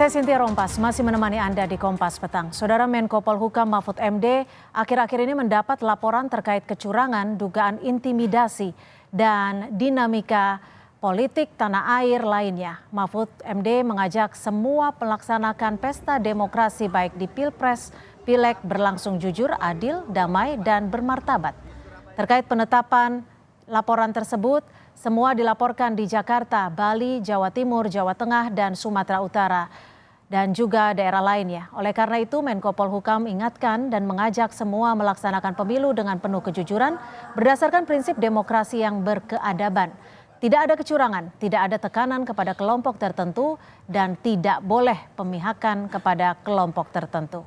Saya Cynthia Rompas masih menemani Anda di Kompas Petang. Saudara Menko Polhukam Mahfud MD akhir-akhir ini mendapat laporan terkait kecurangan, dugaan intimidasi, dan dinamika politik tanah air lainnya. Mahfud MD mengajak semua melaksanakan pesta demokrasi baik di Pilpres, Pileg berlangsung jujur, adil, damai, dan bermartabat. Terkait penetapan laporan tersebut, semua dilaporkan di Jakarta, Bali, Jawa Timur, Jawa Tengah, dan Sumatera Utara, dan juga daerah lainnya. Oleh karena itu, Menko Polhukam ingatkan dan mengajak semua melaksanakan pemilu dengan penuh kejujuran berdasarkan prinsip demokrasi yang berkeadaban. Tidak ada kecurangan, tidak ada tekanan kepada kelompok tertentu, dan tidak boleh pemihakan kepada kelompok tertentu.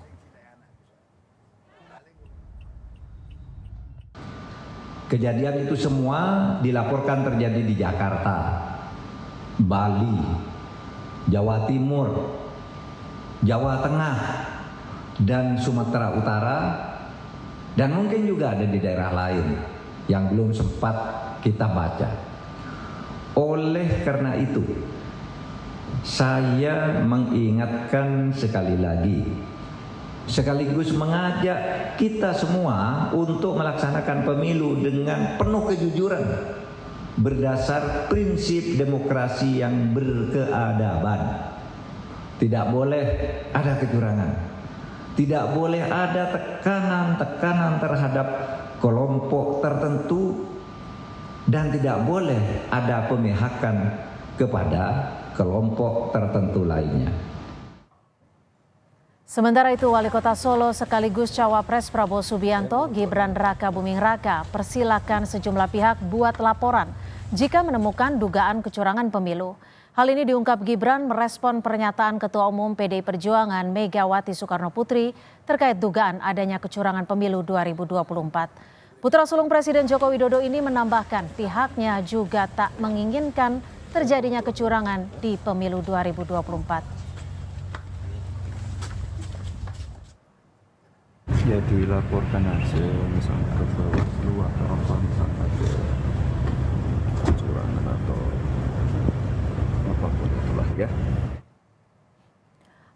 Kejadian itu semua dilaporkan terjadi di Jakarta, Bali, Jawa Timur, Jawa Tengah, dan Sumatera Utara, dan mungkin juga ada di daerah lain yang belum sempat kita baca. Oleh karena itu, saya mengingatkan sekali lagi, sekaligus mengajak kita semua untuk melaksanakan pemilu dengan penuh kejujuran berdasar prinsip demokrasi yang berkeadaban. Tidak boleh ada kecurangan, tidak boleh ada tekanan-tekanan terhadap kelompok tertentu, dan tidak boleh ada pemihakan kepada kelompok tertentu lainnya. Sementara itu, Wali Kota Solo sekaligus Cawapres Prabowo Subianto, Gibran Rakabuming Raka, persilakan sejumlah pihak buat laporan jika menemukan dugaan kecurangan pemilu. Hal ini diungkap Gibran merespon pernyataan Ketua Umum PDI Perjuangan Megawati Soekarnoputri terkait dugaan adanya kecurangan pemilu 2024. Putra sulung Presiden Joko Widodo ini menambahkan pihaknya juga tak menginginkan terjadinya kecurangan di pemilu 2024. Ya dilaporkan aja misalnya ke Bawaslu atau apa, misalnya ada kecurangan atau apapun itulah ya.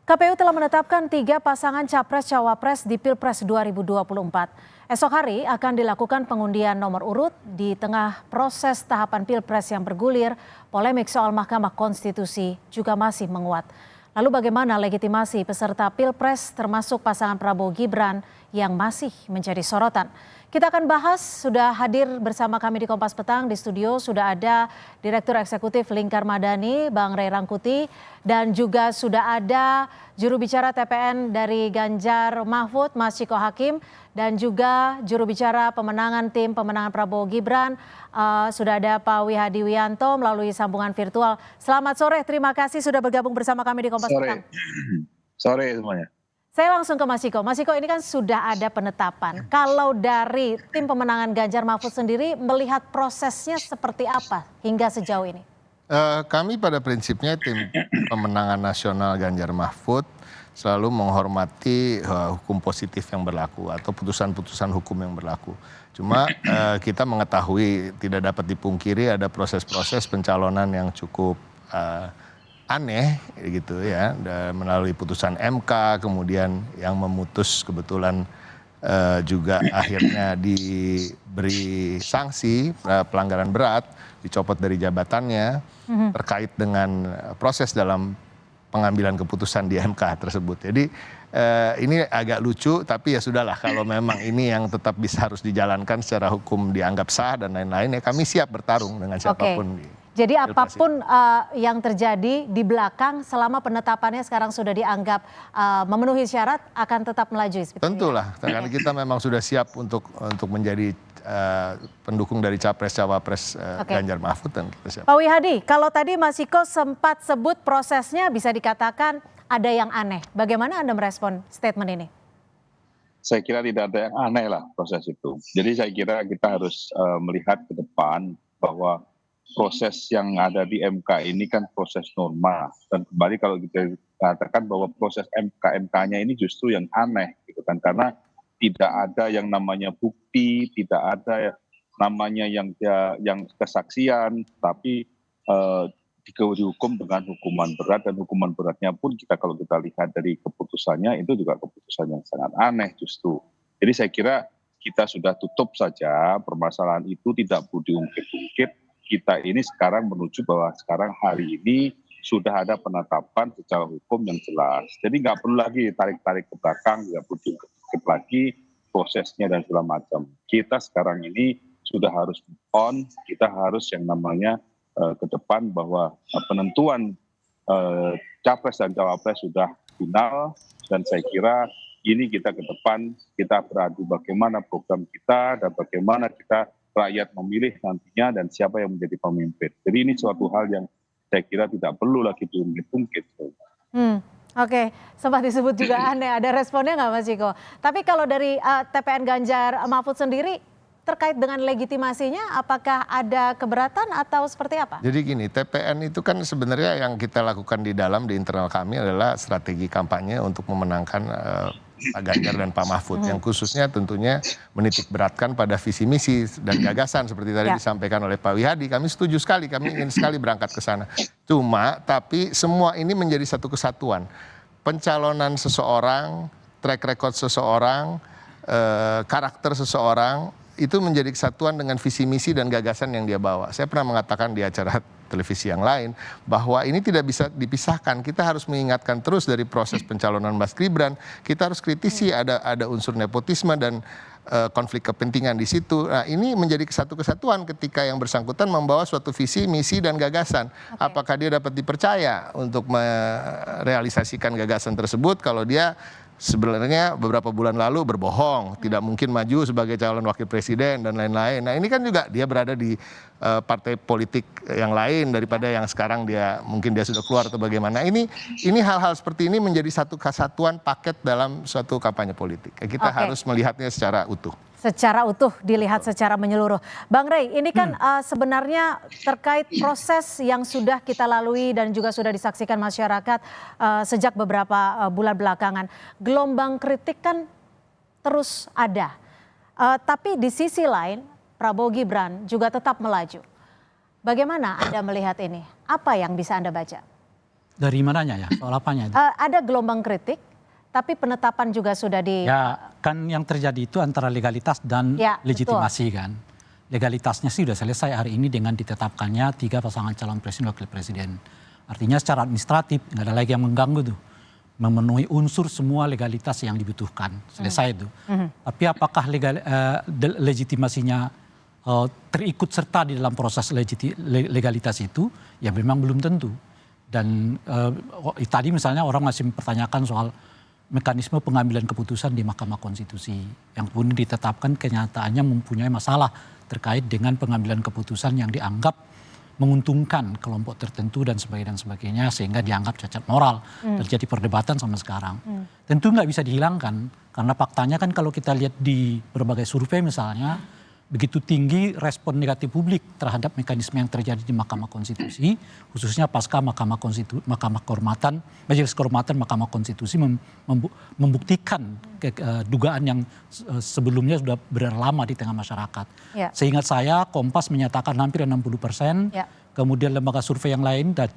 KPU telah menetapkan 3 pasangan Capres-Cawapres di Pilpres 2024. Esok hari akan dilakukan pengundian nomor urut di tengah proses tahapan Pilpres yang bergulir, polemik soal Mahkamah Konstitusi juga masih menguat. Lalu bagaimana legitimasi peserta Pilpres termasuk pasangan Prabowo Gibran yang masih menjadi sorotan? Kita akan bahas, sudah hadir bersama kami di Kompas Petang. Di studio sudah ada Direktur Eksekutif Lingkar Madani, Bang Ray Rangkuti, dan juga sudah ada juru bicara TPN dari Ganjar Mahfud, Mas Ciko Hakim, dan juga juru bicara pemenangan tim pemenangan Prabowo Gibran, sudah ada Pak Wihadi Wianto melalui sambungan virtual. Selamat sore, terima kasih sudah bergabung bersama kami di Kompas Petang. Sore semuanya. Saya langsung ke Mas Ciko. Mas Ciko, ini kan sudah ada penetapan. Kalau dari tim pemenangan Ganjar Mahfud sendiri melihat prosesnya seperti apa hingga sejauh ini? Kami pada prinsipnya tim pemenangan nasional Ganjar Mahfud selalu menghormati hukum positif yang berlaku atau putusan-putusan hukum yang berlaku. Cuma kita mengetahui tidak dapat dipungkiri ada proses-proses pencalonan yang cukup aneh gitu ya, melalui putusan MK kemudian yang memutus kebetulan juga akhirnya diberi sanksi pelanggaran berat, dicopot dari jabatannya terkait dengan proses dalam pengambilan keputusan di MK tersebut. Jadi ini agak lucu, tapi ya sudahlah, kalau memang ini yang tetap bisa harus dijalankan secara hukum dianggap sah dan lain-lain, ya kami siap bertarung dengan siapapun. Jadi apapun yang terjadi di belakang selama penetapannya sekarang sudah dianggap memenuhi syarat akan tetap melaju. Tentulah, karena kita memang sudah siap untuk menjadi pendukung dari Capres-Cawapres Ganjar Mahfud, dan kita siap. Pak Wihadi, kalau tadi Mas Ciko sempat sebut prosesnya bisa dikatakan ada yang aneh. Bagaimana Anda merespon statement ini? Saya kira tidak ada yang aneh lah proses itu. Jadi saya kira kita harus melihat ke depan bahwa proses yang ada di MK ini kan proses normal, dan kembali kalau kita katakan bahwa proses MK-nya ini justru yang aneh gitu kan, karena tidak ada yang namanya bukti, tidak ada namanya yang kesaksian, tapi dihukum dengan hukuman berat, dan hukuman beratnya pun kalau kita lihat dari keputusannya itu juga keputusan yang sangat aneh justru. Jadi saya kira kita sudah tutup saja, permasalahan itu tidak perlu diungkit-ungkit. Kita ini sekarang menuju bahwa sekarang hari ini sudah ada penetapan secara hukum yang jelas. Jadi nggak perlu lagi tarik-tarik ke belakang, nggak perlu diungkit lagi prosesnya dan segala macam. Kita sekarang ini sudah harus on, kita harus yang namanya ke depan bahwa penentuan capres dan cawapres sudah final, dan saya kira ini kita ke depan kita beradu bagaimana program kita dan bagaimana kita rakyat memilih nantinya dan siapa yang menjadi pemimpin. Jadi ini suatu hal yang saya kira tidak perlu lagi diungkit-ungkit. Oke, sempat disebut juga aneh. Ada responnya nggak Mas Ciko? Tapi kalau dari TPN Ganjar Mahfud sendiri, terkait dengan legitimasinya, apakah ada keberatan atau seperti apa? Jadi gini, TPN itu kan sebenarnya yang kita lakukan di internal kami adalah strategi kampanye untuk memenangkan Pak Ganjar dan Pak Mahfud. Yang khususnya tentunya menitik beratkan pada visi misi dan gagasan seperti tadi disampaikan oleh Pak Wihadi. Kami setuju sekali, kami ingin sekali berangkat ke sana. Tapi semua ini menjadi satu kesatuan. Pencalonan seseorang, track record seseorang, karakter seseorang, itu menjadi kesatuan dengan visi misi dan gagasan yang dia bawa. Saya pernah mengatakan di acara televisi yang lain bahwa ini tidak bisa dipisahkan. Kita harus mengingatkan terus dari proses pencalonan Mas Gibran, kita harus kritisi ada unsur nepotisme dan konflik kepentingan di situ. Nah, ini menjadi satu kesatuan ketika yang bersangkutan membawa suatu visi, misi dan gagasan. Apakah dia dapat dipercaya untuk merealisasikan gagasan tersebut kalau dia sebenarnya beberapa bulan lalu berbohong, tidak mungkin maju sebagai calon wakil presiden dan lain-lain. Nah, ini kan juga dia berada di partai politik yang lain daripada yang sekarang mungkin dia sudah keluar atau bagaimana. Ini hal-hal seperti ini menjadi satu kesatuan paket dalam suatu kampanye politik. Kita harus melihatnya secara utuh. Secara utuh, dilihat secara menyeluruh. Bang Rey, ini kan sebenarnya terkait proses yang sudah kita lalui dan juga sudah disaksikan masyarakat sejak beberapa bulan belakangan. Gelombang kritik kan terus ada. Tapi di sisi lain, Prabowo Gibran juga tetap melaju. Bagaimana Anda melihat ini? Apa yang bisa Anda baca? Dari mananya ya? Soal apanya? Ada gelombang kritik, tapi penetapan juga sudah Ya, kan yang terjadi itu antara legalitas dan legitimasi kan. Legalitasnya sih sudah selesai hari ini dengan ditetapkannya 3 pasangan calon presiden wakil presiden. Artinya secara administratif nggak ada lagi yang mengganggu tuh. Memenuhi unsur semua legalitas yang dibutuhkan. Selesai itu. Tapi apakah legitimasinya terikut serta di dalam proses legalitas itu? Ya memang belum tentu. Dan tadi misalnya orang masih mempertanyakan soal mekanisme pengambilan keputusan di Mahkamah Konstitusi yang pun ditetapkan kenyataannya mempunyai masalah terkait dengan pengambilan keputusan yang dianggap menguntungkan kelompok tertentu dan sebagainya sehingga dianggap cacat moral. Terjadi perdebatan sampai sekarang. Tentu nggak bisa dihilangkan karena faktanya kan kalau kita lihat di berbagai survei misalnya begitu tinggi respon negatif publik terhadap mekanisme yang terjadi di Mahkamah Konstitusi, khususnya pasca Mahkamah Kehormatan, Majelis Kehormatan Mahkamah Konstitusi membuktikan dugaan yang sebelumnya sudah berlama di tengah masyarakat. Seingat saya Kompas menyatakan hampir 60%, kemudian lembaga survei yang lain dan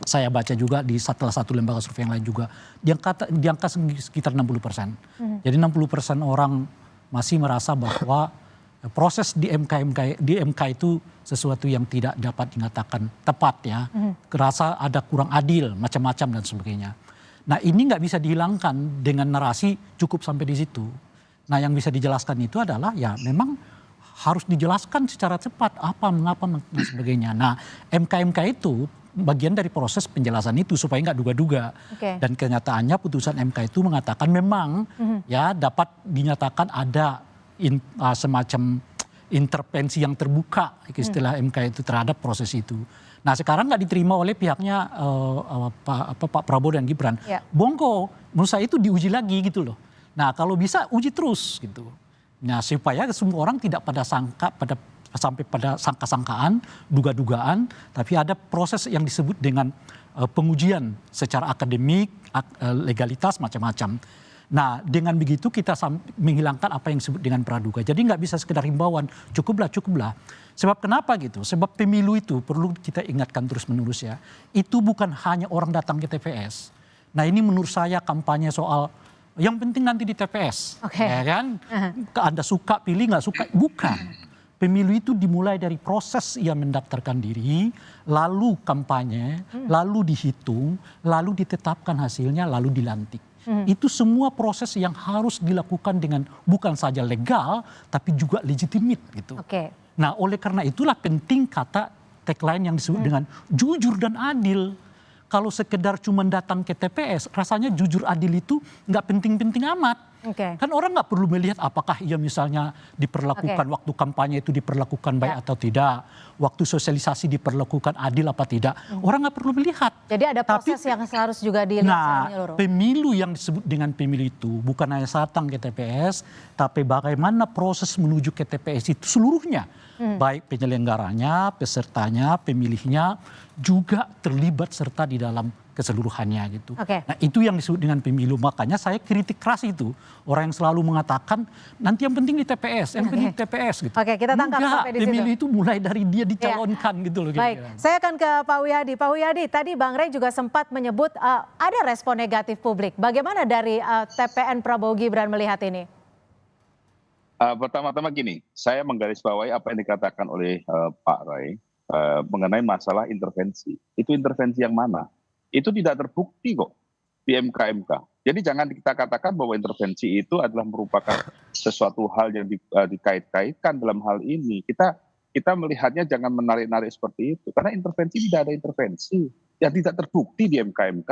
saya baca juga di salah satu lembaga survei yang lain juga di angka sekitar 60%. Jadi 60% orang masih merasa bahwa proses di MK itu sesuatu yang tidak dapat dinyatakan tepat ya, kerasa ada kurang adil macam-macam dan sebagainya. Nah ini nggak bisa dihilangkan dengan narasi cukup sampai di situ. Nah yang bisa dijelaskan itu adalah ya memang harus dijelaskan secara cepat apa mengapa dan sebagainya. Nah MK itu bagian dari proses penjelasan itu supaya nggak duga-duga. Dan kenyataannya putusan MK itu mengatakan memang ya dapat dinyatakan ada semacam intervensi yang terbuka istilah MK itu terhadap proses itu. Nah sekarang nggak diterima oleh pihaknya Pak Prabowo dan Gibran. Bongko menurut saya itu diuji lagi gitu loh. Nah kalau bisa uji terus gitu. Nah supaya semua orang tidak sampai pada sangka-sangkaan, duga-dugaan, tapi ada proses yang disebut dengan pengujian secara akademik, legalitas macam-macam. Nah, dengan begitu kita menghilangkan apa yang disebut dengan praduga. Jadi nggak bisa sekedar himbauan, cukuplah. Sebab kenapa gitu? Sebab pemilu itu perlu kita ingatkan terus-menerus ya. Itu bukan hanya orang datang ke TPS. Nah, ini menurut saya kampanye soal yang penting nanti di TPS. Ya kan? Anda suka pilih, nggak suka, bukan. Pemilu itu dimulai dari proses ia mendaftarkan diri, lalu kampanye, lalu dihitung, lalu ditetapkan hasilnya, lalu dilantik. Itu semua proses yang harus dilakukan dengan bukan saja legal, tapi juga legitimate gitu. Nah, oleh karena itulah penting kata tagline yang disebut dengan jujur dan adil. Kalau sekedar cuma datang ke TPS, rasanya jujur adil itu nggak penting-penting amat. Kan orang nggak perlu melihat apakah ia misalnya diperlakukan waktu kampanye itu diperlakukan baik atau tidak, waktu sosialisasi diperlakukan adil apa tidak. Orang nggak perlu melihat. Jadi ada proses yang harus juga dilihat secara menyeluruh. Pemilu yang disebut dengan pemilu itu bukan hanya datang ke TPS, tapi bagaimana proses menuju ke TPS itu seluruhnya. Baik penyelenggaranya, pesertanya, pemilihnya juga terlibat serta di dalam keseluruhannya gitu. Nah, itu yang disebut dengan pemilu. Makanya saya kritik keras itu. Orang yang selalu mengatakan nanti yang penting di TPS, yang penting di TPS gitu. Kita tangkap sampai di situ. Pemilu itu mulai dari dia dicalonkan gitu loh. Baik, saya akan ke Pak Wihadi. Pak Wihadi, tadi Bang Rey juga sempat menyebut ada respon negatif publik. Bagaimana dari TPN Prabowo Gibran melihat ini? Pertama-tama gini, saya menggarisbawahi apa yang dikatakan oleh Pak Ray mengenai masalah intervensi. Itu intervensi yang mana? Itu tidak terbukti kok di MK-MK. Jadi jangan kita katakan bahwa intervensi itu adalah merupakan sesuatu hal yang dikait-kaitkan dalam hal ini. Kita melihatnya jangan menarik-narik seperti itu. Karena intervensi tidak ada intervensi yang tidak terbukti di MK-MK.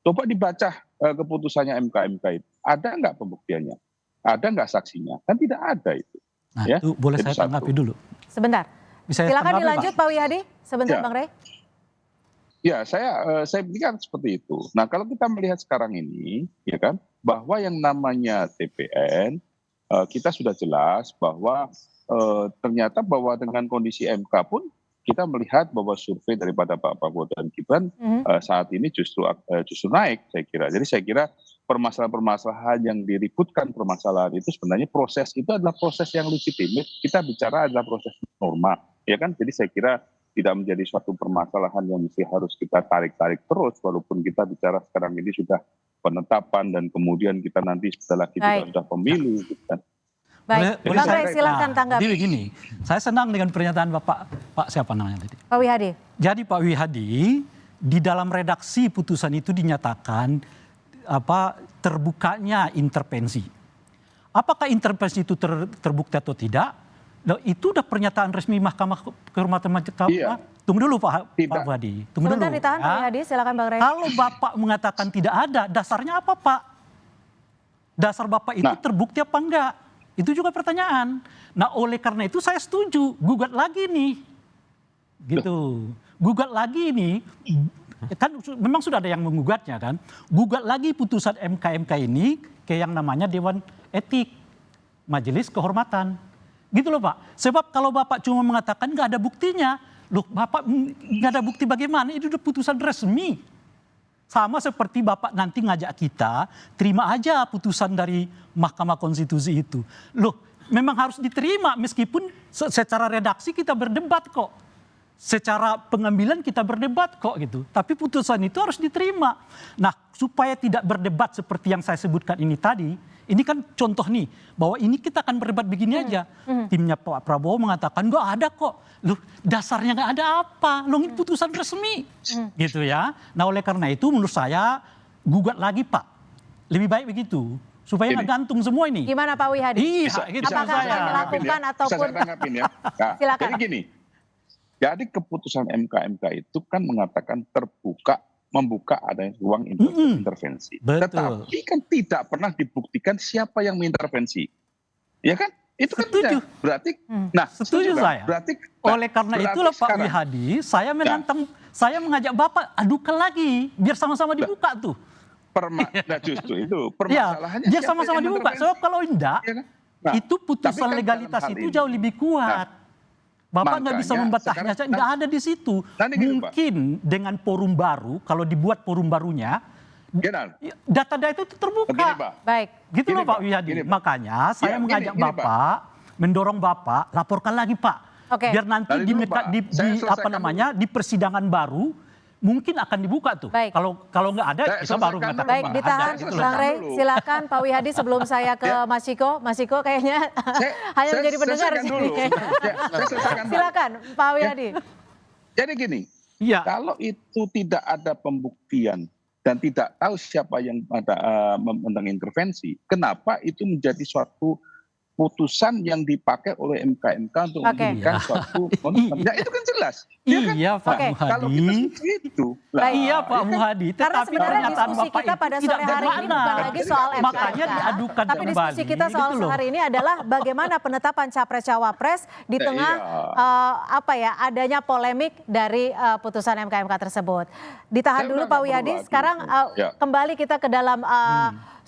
Coba dibaca keputusannya MK-MK itu. Ada nggak pembuktiannya? Ada nggak saksinya? Kan tidak ada itu. Nah, itu boleh saya tanggapi dulu. Sebentar. Silakan dilanjut Pak Wihadi. Sebentar Bang Rey. Ya, saya pikir seperti itu. Nah, kalau kita melihat sekarang ini, ya kan, bahwa yang namanya TPN, kita sudah jelas bahwa ternyata bahwa dengan kondisi MK pun kita melihat bahwa survei daripada Pak Prabowo dan Gibran saat ini justru naik, saya kira. Jadi saya kira permasalahan-permasalahan yang diributkan permasalahan itu sebenarnya proses itu adalah proses yang legitimate. Kita bicara adalah proses norma, ya kan? Jadi saya kira tidak menjadi suatu permasalahan yang mesti harus kita tarik-tarik terus, walaupun kita bicara sekarang ini sudah penetapan dan kemudian kita nanti setelah kita sudah pemilu. Gitu kan. Baik, Bang Rey silakan tanggapi. Jadi begini, saya senang dengan pernyataan Pak siapa namanya tadi? Pak Wihadi. Jadi Pak Wihadi di dalam redaksi putusan itu dinyatakan terbukanya intervensi. Apakah intervensi itu terbukti atau tidak? Itu udah pernyataan resmi Mahkamah Kehormatan Mahkamah. Tunggu dulu Pak Wihadi. Sebentar ditahan Pak Wihadi, silakan Bang Rey. Kalau Bapak mengatakan tidak ada, dasarnya apa Pak? Dasar Bapak itu terbukti apa enggak? Itu juga pertanyaan. Nah, oleh karena itu saya setuju, gugat lagi nih. Gitu. Gugat lagi nih. Kan memang sudah ada yang menggugatnya kan. Gugat lagi putusan MK-MK ini ke yang namanya Dewan Etik, Majelis Kehormatan. Gitu loh Pak. Sebab kalau Bapak cuma mengatakan nggak ada buktinya, loh Bapak nggak ada bukti bagaimana? Itu udah putusan resmi. Sama seperti Bapak nanti ngajak kita, terima aja putusan dari Mahkamah Konstitusi itu. Loh, memang harus diterima meskipun secara redaksi kita berdebat kok. Secara pengambilan kita berdebat kok gitu. Tapi putusan itu harus diterima. Nah, supaya tidak berdebat seperti yang saya sebutkan ini tadi, ini kan contoh nih, bahwa ini kita akan berdebat begini aja. Timnya Pak Prabowo mengatakan, nggak ada kok. Loh, dasarnya nggak ada apa. Loh, ini putusan resmi. Gitu ya. Nah, oleh karena itu menurut saya, gugat lagi Pak. Lebih baik begitu. Supaya nggak gantung semua ini. Gimana Pak Wihadi? Gitu. Apakah akan melakukan ataupun... Bisa saya tanggapin ya. Nah, silakan. jadi gini, jadi keputusan MK-MK itu kan mengatakan membuka adanya ruang intervensi. Betul. Tetapi kan tidak pernah dibuktikan siapa yang mengintervensi. Ya kan? Itu kan setuju. Berarti, setuju saya. Berarti, oleh karena itulah Pak Wihadi, saya menantang, saya mengajak Bapak adukan lagi, biar sama-sama dibuka tuh. Justru itu permasalahannya. Biar sama-sama dibuka. Sebab kalau enggak, ya kan? Itu putusan legalitas itu jauh lebih kuat. Bapak nggak bisa membatahnya, nggak ada di situ. Mungkin dengan forum baru, kalau dibuat forum barunya, Genar, Data-data itu terbuka. begini Pak. Baik. Gitu Gini, loh Pak Pak. Wiyadi. Gini, Pak. Makanya saya Ya, mengajak gini, Pak. Bapak, mendorong Bapak, laporkan lagi Pak. Oke. Biar nanti Tadi dulu, Pak. Saya selesaikan di persidangan baru mungkin akan dibuka tuh. Baik. Kalau nggak ada Saya kita baru selesaikan mengatakan dulu, Baik, Pak, ditahan ada, gitu loh. Bang Rey, silakan Pak Wihadi sebelum saya ke Mas Ciko. Mas Ciko kayaknya hanya menjadi pendengar selesaikan sini. dulu. Saya selesaikan dulu. Silakan Pak Wihadi. Jadi gini, Iya. kalau itu tidak ada pembuktian dan tidak tahu siapa yang ada mengintervensi, kenapa itu menjadi suatu putusan yang dipakai oleh MK untuk Oke. memberikan suatu ya itu kan jelas. Iya Pak Oke. Kalau kita Muhadi. setuju itu, Baik. Iya Pak Muhadi. Karena Tetapi sebenarnya pernyataan diskusi Bapak kita itu pada tidak sore hari ini bermakna. bukan lagi soal MK. Makanya diadukan Tapi diskusi kembali, kita soal gitu loh. hari ini adalah bagaimana penetapan capres cawapres di Ya, tengah adanya polemik dari putusan MK tersebut. Ditahan Saya dulu udah Pak nggak Wihadi. perlu lagi. Sekarang Ya. kembali kita ke dalam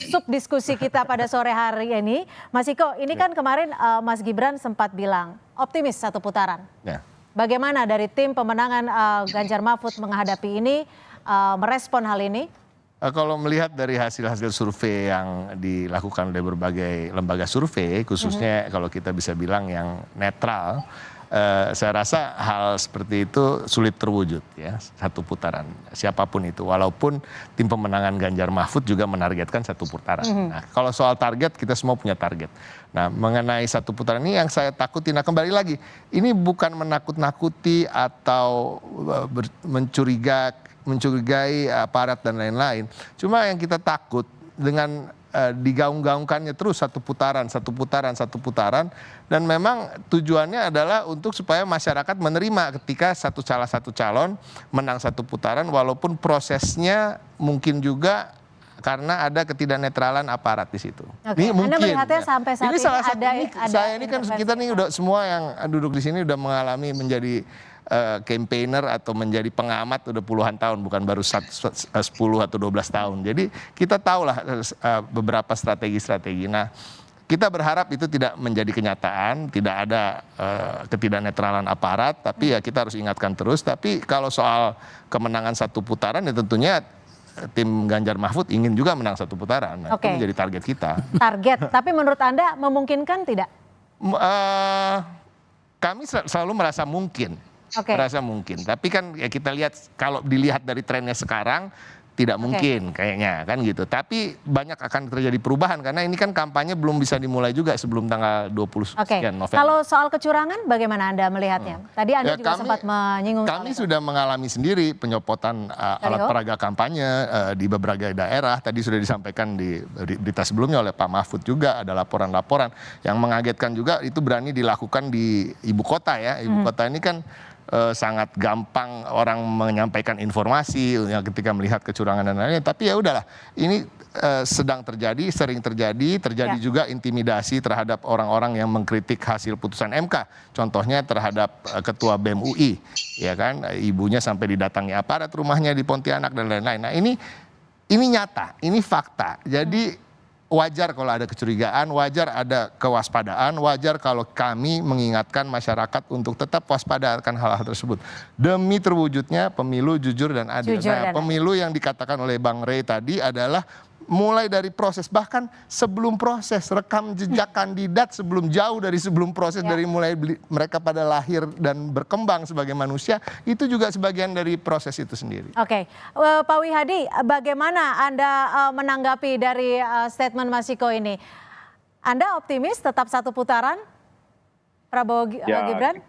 sub diskusi kita pada sore hari ini. Mas Iko, ini kan kemarin Mas Gibran sempat bilang optimis satu putaran. Ya. Bagaimana dari tim pemenangan Ganjar Mahfud menghadapi ini, merespon hal ini? Kalau melihat dari hasil-hasil survei yang dilakukan oleh berbagai lembaga survei, khususnya kalau kita bisa bilang yang netral, saya rasa hal seperti itu sulit terwujud ya, satu putaran siapapun itu, walaupun tim pemenangan Ganjar Mahfud juga menargetkan satu putaran. Nah, kalau soal target, kita semua punya target. Nah, mengenai satu putaran ini yang saya takuti, nah kembali lagi, ini bukan menakut-nakuti atau mencurigai aparat dan lain-lain. Cuma yang kita takut dengan digaung-gaungkannya terus satu putaran, dan memang tujuannya adalah untuk supaya masyarakat menerima ketika salah satu calon menang satu putaran, walaupun prosesnya mungkin juga karena ada ketidaknetralan aparat di situ. Oke, Ini Anda mungkin. melihatnya sampai saat ini ini salah satu, ada saya ini kan intervensi kita nih udah semua yang duduk di sini udah mengalami menjadi campaigner atau menjadi pengamat udah puluhan tahun, bukan baru 10 atau 12 tahun. Jadi kita tahulah beberapa strategi-strategi. Nah, kita berharap itu tidak menjadi kenyataan, tidak ada ketidaknetralan aparat, tapi ya kita harus ingatkan terus. Tapi kalau soal kemenangan satu putaran ya tentunya tim Ganjar Mahfud ingin juga menang satu putaran. Nah, Oke. itu menjadi target kita. Target, tapi menurut Anda memungkinkan tidak? Kami selalu merasa mungkin. Oke. Merasa mungkin. Tapi kan ya kita lihat, kalau dilihat dari trennya sekarang, tidak mungkin kayaknya kan gitu. Tapi banyak akan terjadi perubahan karena ini kan kampanye belum bisa dimulai juga sebelum tanggal 20 Oke, sekian November. kalau soal kecurangan bagaimana Anda melihatnya? Tadi Anda Ya, juga sempat menyinggung soal Kami itu. sudah mengalami sendiri penyopotan alat peraga kampanye di beberapa daerah. Tadi sudah disampaikan di berita sebelumnya oleh Pak Mahfud juga, ada laporan-laporan yang mengagetkan juga, itu berani dilakukan di ibu kota ya. Ibu kota ini kan sangat gampang orang menyampaikan informasi ya, ketika melihat kecurangan dan lain-lain. Tapi ya udahlah, ini sedang terjadi, sering terjadi Ya. juga intimidasi terhadap orang-orang yang mengkritik hasil putusan MK. Contohnya terhadap Ketua BEM UI, ya kan, ibunya sampai didatangi aparat rumahnya di Pontianak dan lain-lain. Nah ini nyata, ini fakta. Jadi wajar kalau ada kecurigaan, wajar ada kewaspadaan, wajar kalau kami mengingatkan masyarakat untuk tetap waspada akan hal-hal tersebut. Demi terwujudnya pemilu jujur dan adil. Jujur dan adil. Pemilu yang dikatakan oleh Bang Rey tadi adalah mulai dari proses, bahkan sebelum proses, rekam jejak kandidat sebelum proses, dari mulai mereka pada lahir dan berkembang sebagai manusia, itu juga sebagian dari proses itu sendiri. Oke, Pak Wihadi, bagaimana Anda menanggapi dari statement Mas Iko ini? Anda optimis tetap satu putaran Prabowo Gibran?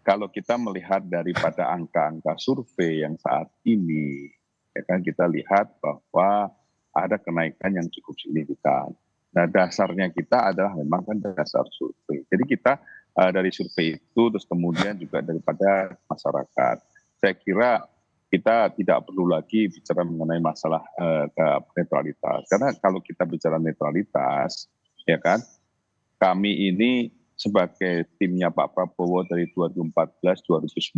Kalau kita melihat daripada angka-angka survei yang saat ini, ya kan kita lihat bahwa ada kenaikan yang cukup signifikan. Nah, dasarnya kita adalah memang kan dasar survei. Jadi kita dari survei itu, terus kemudian juga daripada masyarakat. Saya kira kita tidak perlu lagi bicara mengenai masalah netralitas. Karena kalau kita bicara netralitas, ya kan, kami ini sebagai timnya Pak Prabowo dari 2014-2019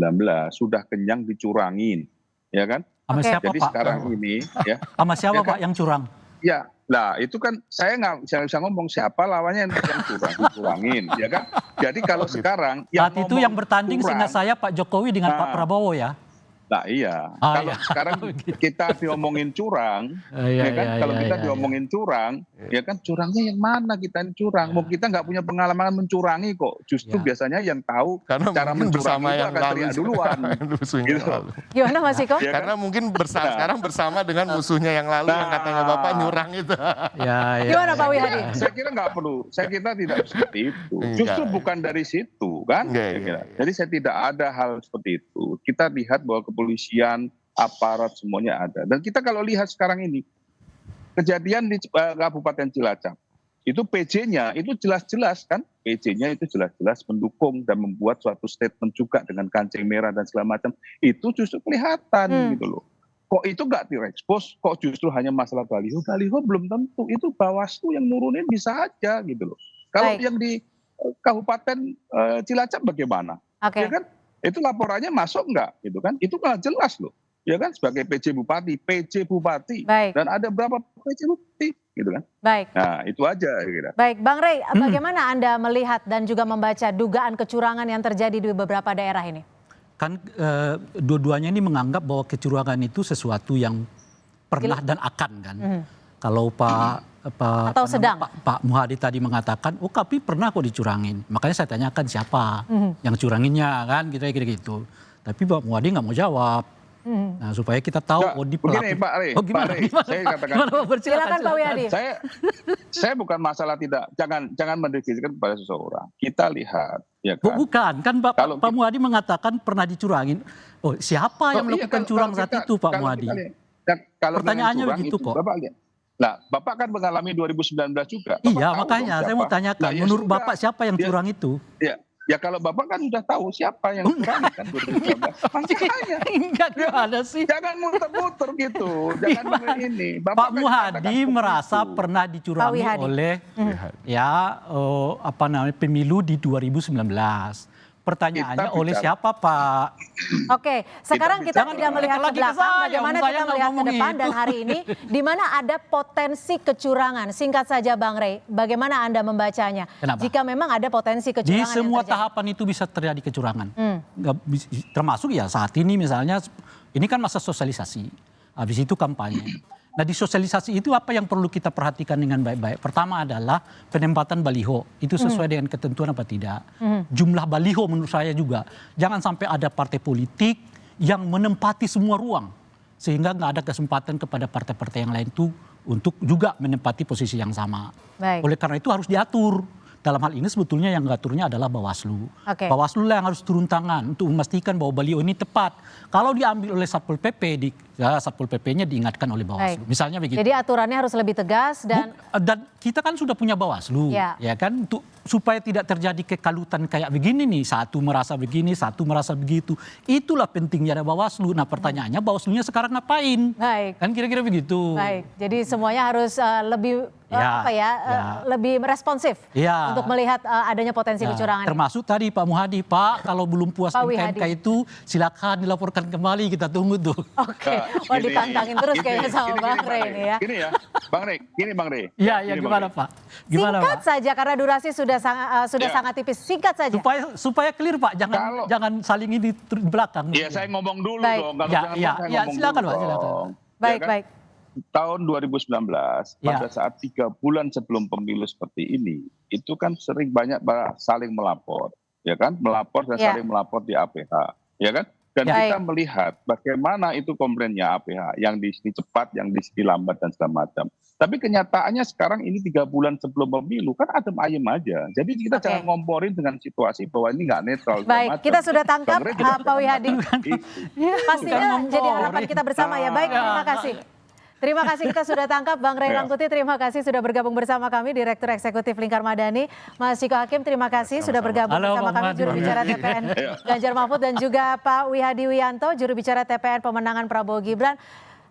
sudah kenyang dicurangin, ya kan? Sama siapa Jadi Pak? sekarang ini, ya. Sama siapa Ya kan? Pak yang curang? Ya, lah itu kan saya nggak bisa ngomong siapa lawannya yang curangin, ya kan? Jadi kalau sekarang Saat itu yang bertanding curang, seingat saya Pak Jokowi dengan Pak Prabowo ya. Nah iya, Ah, kalau iya. sekarang kita diomongin curang, ya kan? Kalau kita diomongin curang, ya kan curangnya yang mana kita yang curang? Mau kita nggak punya pengalaman mencurangi kok. Justru Ya. biasanya yang tahu Karena cara mungkin mencurangi bersama itu yang akan lalu. teriak duluan. Musuhnya yang Gitu. lalu. Gimana Mas Iko? Ya kan? Karena mungkin sekarang bersama dengan musuhnya yang lalu yang katanya Bapak nyurang itu. Ya, Gimana Pak Wihadi? Saya kira nggak perlu, saya kira tidak seperti itu. Enggak. Justru bukan dari situ kan. Enggak, Saya kira. iya. Jadi saya tidak ada hal seperti itu. Kita lihat bahwa kepolisian, aparat semuanya ada. Dan kita kalau lihat sekarang ini, kejadian di Kabupaten Cilacap, itu PJ-nya itu jelas-jelas kan, PJ-nya itu jelas-jelas mendukung dan membuat suatu statement juga dengan kancing merah dan segala macam. Itu justru kelihatan gitu loh. Kok itu nggak direkspos, kok justru hanya masalah baliho? Baliho belum tentu, itu Bawaslu yang nurunin bisa aja gitu loh. Kalau Baik. yang di Kabupaten Cilacap bagaimana? Oke. Ya kan? Itu laporannya masuk nggak gitu kan? Itu malah jelas loh. Ya kan, sebagai PJ Bupati, Baik. dan ada berapa PJ Bupati gitu kan? Baik. Nah itu aja kira. Baik, Bang Rey, bagaimana Anda melihat dan juga membaca dugaan kecurangan yang terjadi di beberapa daerah ini? Kan dua-duanya ini menganggap bahwa kecurangan itu sesuatu yang pernah dan akan kan. Kalau Atau sedang. Pak Muhadi tadi mengatakan, oh tapi pernah kok dicurangin. Makanya saya tanyakan siapa yang curanginnya kan, kira-kira gitu. Tapi Pak Muhadi nggak mau jawab. Nah supaya kita tahu Nggak, oh di begini, pelaku. Pak Rey, Oh gimana? Pak Rey, Gimana, saya Pak? katakan- Gimana, Pak? Silakan Pak Wihadi. Saya bukan masalah tidak, jangan mendefinisikan kepada seseorang. Kita lihat, ya kan? Bukan, kan Kalau Pak Muhadi mengatakan pernah dicurangin. Oh siapa yang Oh, iya, melakukan curang saat itu Pak kalau Muhadi? kita lihat, kalau Pertanyaannya dengan curang begitu itu, kok. Bapak lihat. Nah, Bapak kan mengalami 2019 juga. Bapak Iya tahu makanya dong saya siapa. mau tanyakan, Nah, ya menurut sudah. Bapak siapa yang Ya, curang itu? Ya kalau Bapak kan sudah tahu siapa yang curang kan 2019. Makanya Enggak gimana sih? jangan muter-muter gitu. Jangan ini. Pak kan Muhadi katakan merasa begitu. pernah Pak dicurangi Wihadi. oleh pemilu di 2019. Pertanyaannya Kita oleh bicara- siapa Pak? Oke, sekarang kita Jangan tidak melihat ke lagi ke belakang, saya, bagaimana saya kita nggak melihat ke ngomong depan itu. dan hari ini, di mana ada potensi kecurangan. Singkat saja Bang Rey, bagaimana Anda membacanya? Kenapa? Jika memang ada potensi Di kecurangan semua yang terjadi. tahapan itu bisa terjadi kecurangan. Termasuk ya saat ini misalnya, ini kan masa sosialisasi. Habis itu kampanye. Nah di sosialisasi itu apa yang perlu kita perhatikan dengan baik-baik? Pertama adalah penempatan baliho. Itu sesuai dengan ketentuan apa tidak. Jumlah baliho menurut saya juga. Jangan sampai ada partai politik yang menempati semua ruang. Sehingga nggak ada kesempatan kepada partai-partai yang lain itu untuk juga menempati posisi yang sama. Baik. Oleh karena itu harus diatur. Dalam hal ini sebetulnya yang ngaturnya adalah Bawaslu. Oke. Bawaslu lah yang harus turun tangan untuk memastikan bahwa baliho ini tepat. Kalau diambil oleh Satpol PP, Satpol PP-nya diingatkan oleh Bawaslu. Baik. Misalnya begitu. Jadi aturannya harus lebih tegas dan Dan kita kan sudah punya Bawaslu, Ya. ya kan, untuk supaya tidak terjadi kekalutan kayak begini nih, satu merasa begini, satu merasa begitu. Itulah pentingnya ada Bawaslu. Nah pertanyaannya Bawaslunya sekarang ngapain? baik. Kan kira-kira begitu. Baik, jadi semuanya harus lebih Ya, lebih responsif Ya. untuk melihat adanya potensi Ya, kecurangan. termasuk tadi Pak Muhadi, Pak kalau belum puas Pak MK Wihadi. itu silakan dilaporkan kembali, kita tunggu tuh. Oke, Nah, wah gini, ditantangin terus gini, kayaknya sama gini, Bang Bang Rey Rey. ini ya. Gini ya, Bang Rey, gini Bang Rey. Iya, ya Gini, Bang gimana Rey. Pak? Gimana Singkat Pak? saja karena durasi sudah Ya. sangat tipis. Singkat saja. Supaya clear Pak, Kalau- jangan saling ini di belakang. Iya, saya ngomong dulu Baik. dong. Kalau Ya, jangan ya, saya ya, ngomong silakan, dulu Pak, silakan. dong. Baik, Ya kan? baik. Tahun 2019, Ya. pada saat 3 bulan sebelum pemilu seperti ini, itu kan sering banyak saling melapor, ya kan? Melapor dan Ya. saling melapor di APH, ya kan? Dan Ya. kita Baik. melihat bagaimana itu komplainnya APH, yang di sini cepat, yang di sini lambat dan segala macam. Tapi kenyataannya sekarang ini 3 bulan sebelum pemilu kan adem ayem aja. Jadi kita Oke. jangan ngomporin dengan situasi bahwa ini nggak netral. segala Baik, macam. kita sudah tangkap Bang Rey juga Pak Wihadi. Itu. Pastinya Bukan jadi ngomporin. harapan kita bersama ya. Baik, terima kasih. Terima kasih kita sudah tangkap Bang Rey Ya. Rangkuti, terima kasih sudah bergabung bersama kami, Direktur Eksekutif Lingkar Madani. Mas Ciko Hakim, terima kasih sudah bergabung Halo, bersama Bang kami, Madi. juru bicara TPN Ganjar Mahfud, dan juga Pak Wihadi Wianto, juru bicara TPN pemenangan Prabowo Gibran.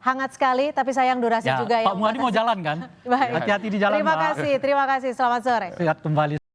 Hangat sekali, tapi sayang durasi Ya, juga Pak Muhadi mau jalan kan? Baik. Hati-hati di jalan Terima Pak. kasih, selamat sore. Sehat kembali.